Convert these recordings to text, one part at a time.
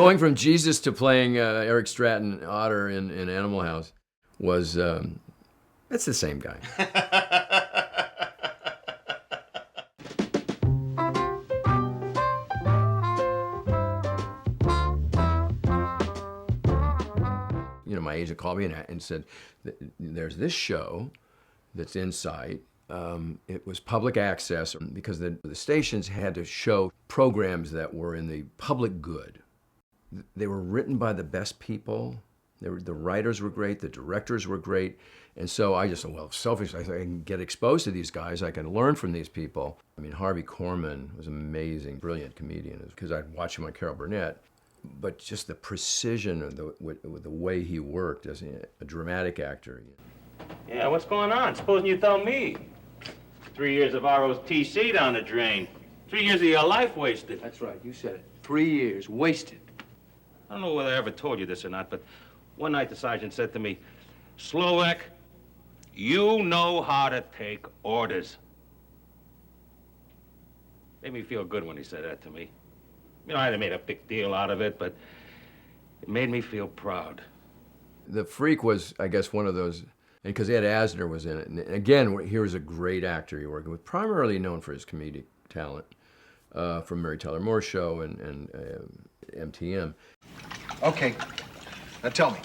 Going from Jesus to playing Eric Stratton, Otter in Animal House was, it's the same guy. You know, my agent called me and said, there's this show that's in sight. It was public access because the stations had to show programs that were in the public good. They were written by the best people. The writers were great, the directors were great. And so I just said, well, selfishly, I can get exposed to these guys, I can learn from these people. I mean, Harvey Korman was an amazing, brilliant comedian because I'd watch him on Carol Burnett. But just the precision of the way he worked as a dramatic actor. Yeah, what's going on? Supposing you tell me. 3 years of ROTC down the drain. 3 years of your life wasted. That's right, you said it. 3 years wasted. I don't know whether I ever told you this or not, but one night the sergeant said to me, Slovak, you know how to take orders. Made me feel good when he said that to me. You know, I hadn't made a big deal out of it, but it made me feel proud. The Freak was, I guess, one of those, and because Ed Asner was in it. And again, here was a great actor you're working with, primarily known for his comedic talent from Mary Tyler Moore's show and MTM. Okay, now tell me,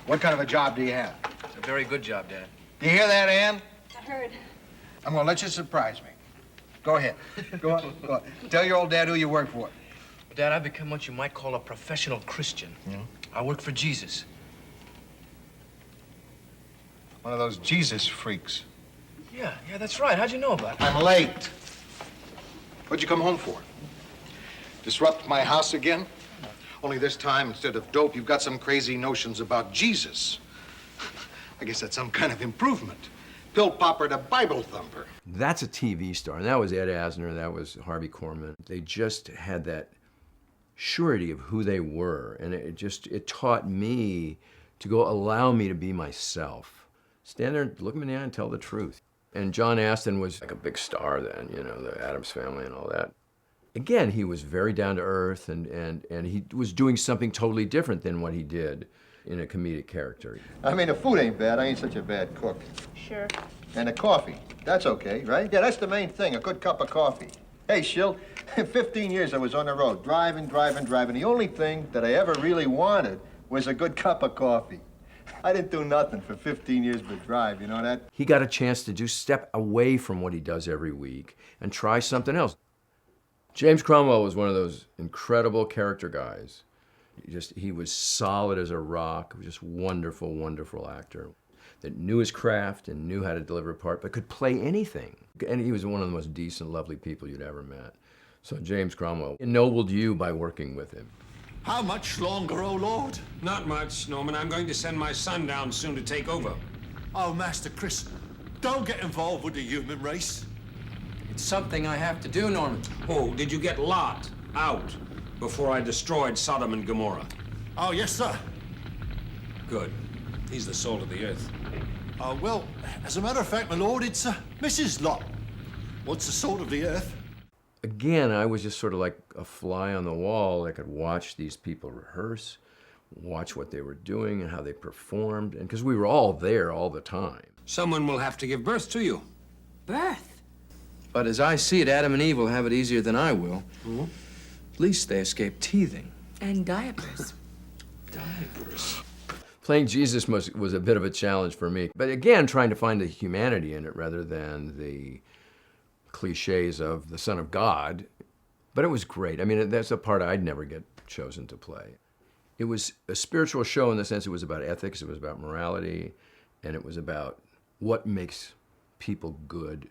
what kind of a job do you have? It's a very good job, Dad. Do you hear that, Ann? I heard. I'm gonna let you surprise me. Go ahead. Go on. Go on. Tell your old dad who you work for. Well, Dad, I've become what you might call a professional Christian. Yeah? I work for Jesus. One of those Jesus freaks. Yeah, that's right. How'd you know about it? I'm late. What'd you come home for? Disrupt my house again? Only this time, instead of dope, you've got some crazy notions about Jesus. I guess that's some kind of improvement. Pill popper to Bible thumper. That's a TV star, and that was Ed Asner, that was Harvey Korman. They just had that surety of who they were, and it taught me to allow me to be myself. Stand there and look me in the eye and tell the truth. And John Astin was like a big star then, you know, the Addams Family and all that. Again, he was very down to earth, and he was doing something totally different than what he did in a comedic character. I mean, the food ain't bad. I ain't such a bad cook. Sure. And the coffee, that's okay, right? Yeah, that's the main thing, a good cup of coffee. Hey, Shill, 15 years I was on the road, driving. The only thing that I ever really wanted was a good cup of coffee. I didn't do nothing for 15 years but drive, you know that? He got a chance to step away from what he does every week and try something else. James Cromwell was one of those incredible character guys. He was solid as a rock, just wonderful, wonderful actor that knew his craft and knew how to deliver a part, but could play anything. And he was one of the most decent, lovely people you'd ever met. So James Cromwell ennobled you by working with him. How much longer, oh Lord? Not much, Norman. I'm going to send my son down soon to take over. Oh, Master Chris, don't get involved with the human race. It's something I have to do, Norman. Oh, did you get Lot out before I destroyed Sodom and Gomorrah? Oh, yes, sir. Good. He's the salt of the earth. Well, as a matter of fact, my lord, it's Mrs. Lot. What's the salt of the earth? Again, I was just sort of like a fly on the wall. I could watch these people rehearse, watch what they were doing and how they performed, and because we were all there all the time. Someone will have to give birth to you. Birth? But as I see it, Adam and Eve will have it easier than I will. Mm-hmm. At least they escaped teething. And diapers. Diapers. Playing Jesus was a bit of a challenge for me. But again, trying to find the humanity in it rather than the cliches of the Son of God. But it was great. I mean, that's a part I'd never get chosen to play. It was a spiritual show in the sense it was about ethics, it was about morality, and it was about what makes people good.